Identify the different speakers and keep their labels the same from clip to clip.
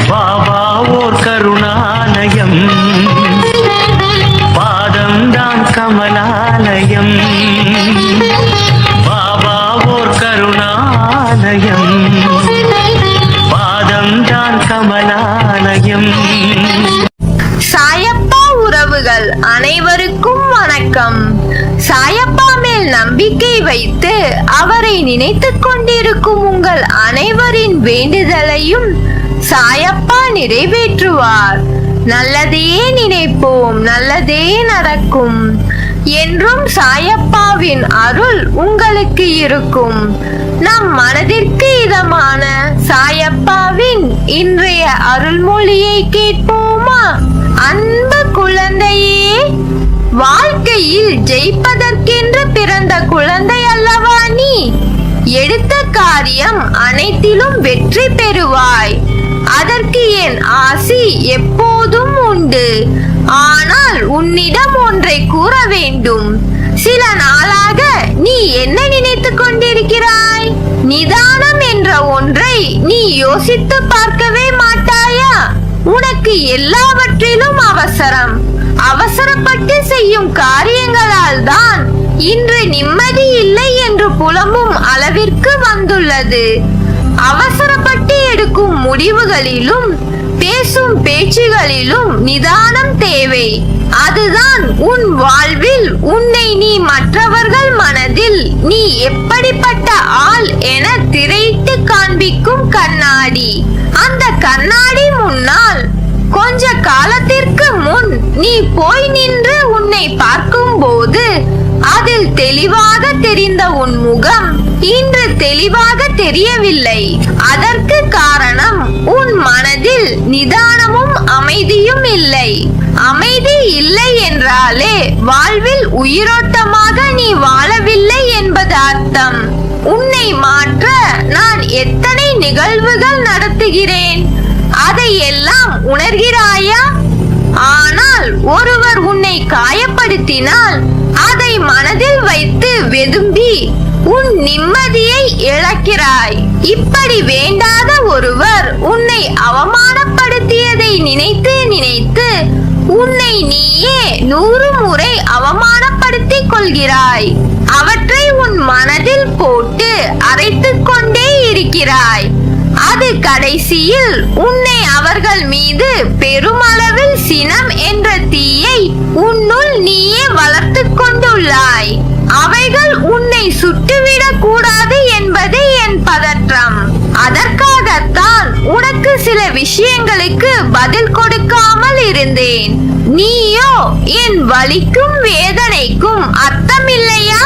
Speaker 1: பாபா ஓர் கருணாலயம், பாதம்தான் கமலாலயம். பாபா ஓர் கருணாலயம், பாதம்தான் கமலாலயம்.
Speaker 2: சாயப்பா உறவுகள் அனைவருக்கும் வணக்கம். சாயப்பா மேல் நம்பிக்கை வைத்து அவரை நினைத்துக் கொண்டிருக்கும் உங்கள் அனைவரின் வேண்டுதலையும் சாயப்பா நிறைவேற்றுவார். நல்லதையே நினைப்போம், நல்லதே நடக்கும். என்றும் சாயப்பாவின் அருள் உங்களுக்கு இருக்கும். நம் மனதிற்கு இதமான சாயப்பாவின் இன்றைய அருள்மொழியை கேட்போமா? அன்பு குழந்தையே, வாழ்க்கையில் ஜெயிப்பதற்கென்று பிறந்த குழந்தை அல்லவா நீ? எடுத்த காரியம் அனைத்திலும் வெற்றி பெறுவாய். அதற்கு என் ஆசி எப்போதும் உண்டு. ஆனால் உன்னிடம் ஒன்றை கூற வேண்டும். சில நாளாக நீ என்ன நினைத்துக் கொண்டிருக்கிறாய்? நிதானம் என்ற ஒன்றை நீ யோசித்து பார்க்கவே மாட்டாயா? உனக்கு எல்லாவற்றிலும் அவசரம். அவசரப்பட்டு செய்யும் காரியங்களால் தான் இன்று நிம்மதி இல்லை என்று புலம்பும் அளவிற்கு வந்துள்ளது. அவசரப்பட்டு எடுக்கும் முடிவுகளிலும் பேசும் பேச்சுகளிலும் நிதானம் தேவை. அதுதான் உன் வாழ்வில் உன்னை நீ மற்றவர்கள் மனதில் நீ எப்படிப்பட்ட ஆள் என திரையிட்டு காண்பிக்கும் கண்ணாடி. அந்த கண்ணாடி முன்னால் கொஞ்ச காலத்திற்கு முன் நீ போய் நின்று உன்னை பார்க்கும் போது அதில் தெளிவாக தெரிந்த உன் முகம் இன்று தெளிவாக தெரியவில்லை. அதற்கு காரணம் உன் மனதில் நிதானமும் அமைதியும் இல்லை. அமைதி இல்லை என்றாலே வாழ்வில் உயிரோட்டமாக நீ வாழவில்லை என்பது அர்த்தம். உன்னை மாற்ற நான் எத்தனை நிகழ்வுகள் நடத்துகிறேன், அதை எல்லாம் உணர்கிறாயா? ஆனால் ஒருவர் உன்னை காயப்படுத்தினால் அதை மனதில் வைத்து வெதும்பி உன் நிம்மதியை இழக்கிறாய். இப்படி வேண்டாத ஒருவர் உன்னை அவமானப்படுத்தியதை நினைத்து நினைத்து உன்னை நீயே 100 முறை அவமானப்படுத்திக் கொள்கிறாய். அவற்றை உன் மனதில் போட்டு அரைத்துக் கொண்டே இருக்கிறாய். அது கடைசியில் உன்னை அவர்கள் மீது பெருமளவில் சினம் என்ற தீயை உன்னுள் நீயே வளர்த்து கொண்டுள்ளாய். அவைகள் உன்னை சுட்டுவிடக் கூடாது என்பதே என் பதற்றம். அதற்காகத்தான் உனக்கு சில விஷயங்களுக்கு பதில் கொடுக்காமல் இருந்தேன். நீயோ என் வலிக்கும் வேதனைக்கும் அர்த்தமில்லையா?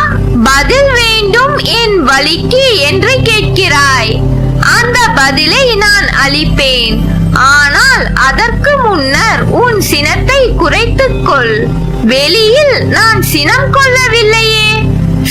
Speaker 2: பதில் வேண்டும் என் வலிக்கு என்று கேட்கிறாய். அந்த பதிலை நான் அளிப்பேன். ஆனால் அதற்கு முன்னர் உன் சினத்தை குறைத்துக் கொள். வெளியில் நான் சினம் கொள்ளவில்லையே.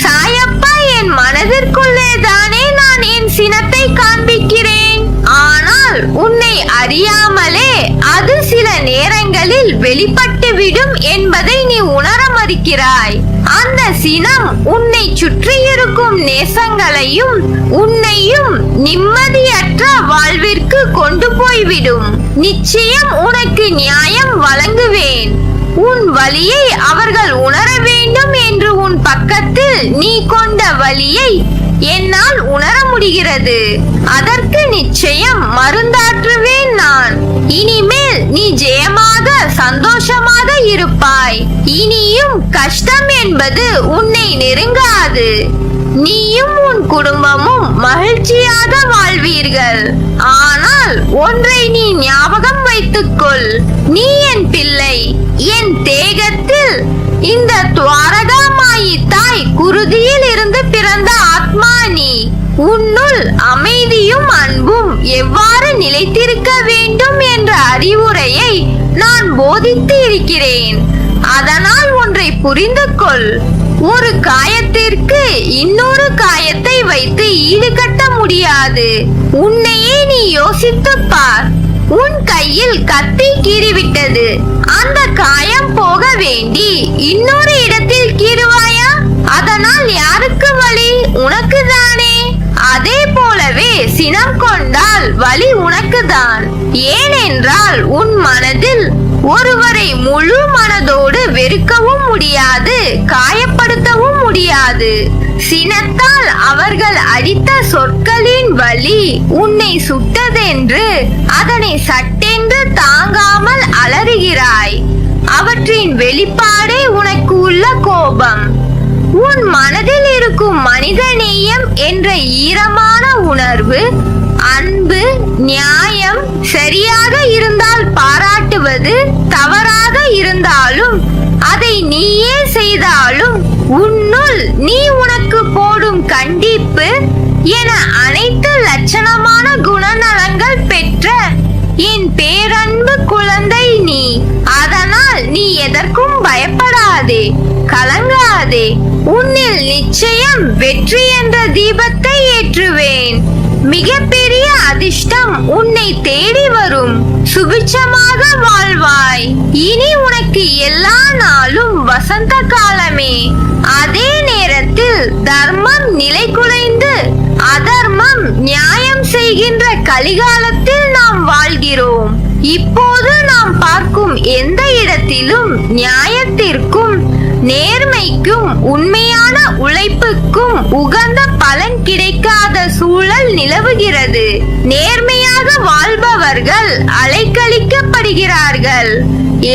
Speaker 2: சாயப்பா என் மனதிற்குள்ளே தானே நான் என் சினத்தை காண்பிக்கிறேன். ஆனால் உன்னை அறியாமலே அது சில நேரங்களில் வெளிப்பட்டுவிடும் என்பதை நீ உணர மறுக்கிறாய். அந்த சினம் உன்னை சுற்றியிருக்கும் நேசங்களையும் உன்னையும் நிம்மதியற்ற வாழ்விற்கு கொண்டு போய்விடும். நிச்சயம் உனக்கு நியாயம் வழங்குவேன். உன் வலியை அவர்கள் உணர வேண்டும் என்று உன் பக்கத்தில் நீ கொண்ட வலியை என்னால் உணர முடிகிறது. அதற்கு நிச்சயம் மருந்தாற்றுவேன் நான். இனிமேல் நீ ஜெயமாக சந்தோஷமாக இருப்பாய். இனியும் கஷ்டம் என்பது உன்னை நெருங்காது. நீயும் உன் குடும்பமும் மகிழ்ச்சியாக வாழ்வீர்கள். ஆனால் ஒன்றை நீ ஞாபகம் வைத்துக்கொள். நீ என் பிள்ளை. என் தேகத்தில் இந்த துவாரகாமாயி தாய் குருதியில் இருந்து பிறந்த ஆத்மா நீ. உன்னுள் அமைதியும் அன்பும் எவ்வாறு நிலைத்திருக்க வேண்டும் என்ற அறிவுரையை நான் போதித்து இருக்கிறேன். அதனால் ஒன்றை புரிந்து கொள். ஒரு காயத்திற்கு இன்னொரு காயத்தை வைத்து ஈடுகட்ட முடியாது. உன்னையே நீ யோசித்துப் பார். உன் கையில் கத்தி கீறிவிட்டது. அந்த காயம் போக வேண்டி இன்னொரு இடத்தில் கீறுவாயா? அதனால் யாருக்கு வலி? உனக்கு தானே. அதே போலவே சினம் கொண்டால் வலி உனக்குதான். ஏனென்றால் உன் மனதில் ஒருவரை முழு மனதோடு வெறுக்கவும் முடியாது, காயப்படுத்தவும் முடியாது. சினத்தால் அவர்கள் அடித்த சொற்களின் வலி உன்னை சுட்டதென்று அதனை சட்டென்று தாங்காமல் அலறுகிறாய். அவற்றின் வெளிப்பாடே உனக்கு உள்ள கோபம். உன் மனதில் இருக்கும் மனிதநேயம் என்ற ஈரமான உணர்வு, அன்பு, நியாயம் சரியாக இருந்தால் பாராட்டுவது, தவறாக இருந்தாலும் அதை நீயே செய்தாலும் உன்னுள் நீ உனக்கு போடும் கண்டிப்பு என அனைத்து லட்சணமான குணநலங்கள் பெற்ற என் பேரன்பு குழந்தை நீ. அதனால் நீ எதற்கும் பயப்படாதே, கலங்காதே. உன்னில் நிச்சயம் வெற்றி என்ற தீபத்தை ஏற்றுவேன். மிகப்பெரிய அதிர்ஷ்டம் உன்னை தேடி வரும். சுபிட்சமாக வாழ்வாய். இனி உனக்கு எல்லா நாளும் வசந்த காலமே. அதே நேரத்தில் தர்மம் நிலை குலைந்து அதர்மம் நியாயம் செய்கின்ற கலிகாலத்தில் நாம் வாழ்கிறோம். இப்போது நாம் பார்க்கும் எந்த இடத்திலும் நியாயத்திற்கும் நேர்மைக்கும் உண்மையான உழைப்புக்கும் உகந்த பலன் கிடைக்காத சூழல் நிலவுகிறது. நேர்மையாக வாழ்பவர்கள் அலைக்கழிக்கப்படுகிறார்கள்.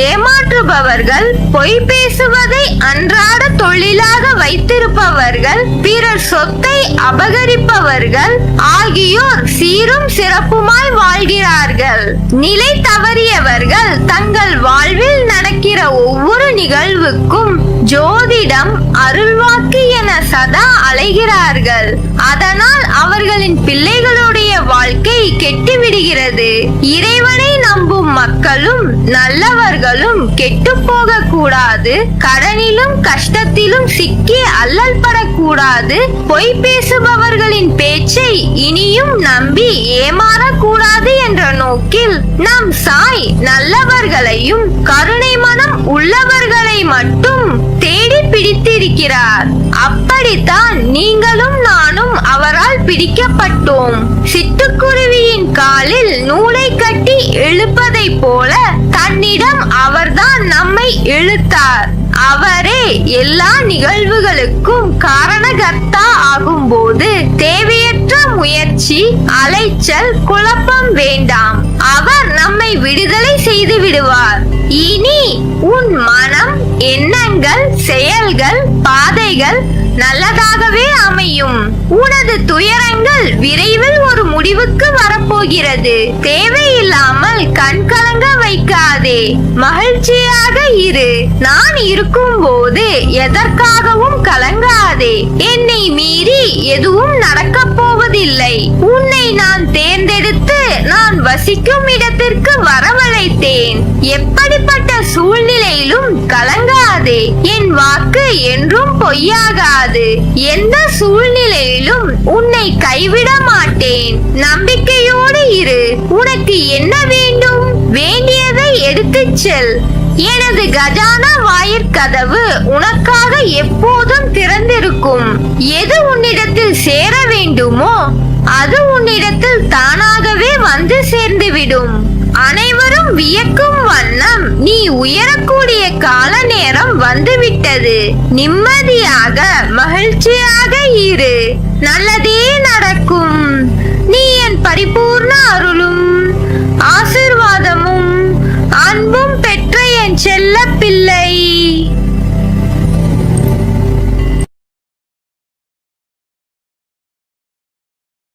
Speaker 2: ஏமாற்றுபவர்கள், பொய் பேசுவதை அன்றாட தொழிலாக வைத்திருப்பவர்கள், பிறர் சொத்தை அபகரிப்பவர்கள் ஆகியோர் சீரும் சிறப்புமாய் வாழ்கிறார்கள். நிலை தவறியவர்கள் தங்கள் வாழ்வில் நடக்கிற ஒவ்வொரு நிகழ்வுக்கும் ஜோதிடம், அருள்வாக்கு என சதா அலைகிறார்கள். அதனால் அவர்களின் பிள்ளைகளுடைய வாழ்க்கை கெட்டுவிடுகிறது. இறைவனை நம்பும் மக்களும் நல்லவர்களும் கெட்டு போக கூடாது, கடனிலும் கஷ்டத்திலும் சிக்கி அல்லல் படக்கூடாது, பொய் பேசுபவர்களின் பேச்சை இனியும் நம்பி ஏமாறக்கூடாது என்ற நோக்கில் நம் சாய் நல்லவர்களையும் கருணை மனம் உள்ளவர்களை மட்டும் தேடி பிடித்திருக்கிறார். அப்படித்தான் நீங்களும் நானும் அவரால் பிடிக்கப்பட்டோம். சிட்டுக்குருவியின் காலில் நூலை கட்டி இழுப்பதை போல தன்னிடம் அவர்தான் நம்மை இழுத்தார். அவரே எல்லா நிகழ்வுகளுக்கும் காரணகர்த்தா ஆகும்போது தேவையற்ற முயற்சி, அலைச்சல், குழப்பம் வேண்டாம். அவர் நம்மை விடுதலை செய்து விடுவார். இனி உன் மனம், எண்ணங்கள், செயல்கள், பாதைகள் நல்லதாகவே அமையும். உனது துயரங்கள் விரைவில் ஒரு முடிவுக்கு வரப்போகிறது. தேவையில்லாமல் கண் கலங்க வைக்காதே, மகிழ்ச்சியாக இரு. நான் இருக்கும் போது எதற்காகவும் கலங்காதே. என்னை மீறி எதுவும் நடக்கப் போவதில்லை. உன்னை நான் தேர்ந்தெடுத்து நான் வசிக்கும் இடத்திற்கு வரவழைத்தேன். எப்படிப்பட்ட சூழ்நிலையிலும் கலங்காதே. என் வாக்கு என்றும் பொய்யாகாது. எந்த சூழ்நிலையிலும் உன்னை கைவிட மாட்டேன். நம்பிக்கையோடு இரு. உனக்கு என்ன வேண்டும்? வேண்டியதை எடுத்துச் செல். எனது கஜானா வாயிற்கதவு உனக்காக எப்போதும் திறந்திருக்கும். எது உன்னிடத்தில் சேர வேண்டுமோ அது உன்னிடத்தில் தானாகவே வந்து சேர்ந்துவிடும். அனைவரும் வியக்கும் வண்ணம் நீ உயரக்கூடிய கால நேரம் வந்துவிட்டது. நிம்மதியாக மகிழ்ச்சியாக இரு. நல்லதே நடக்கும். நீ என் பரிபூர்ண அருளும் ஆசீர்வாதமும் அன்பும் பெற்ற என் செல்ல பிள்ளை.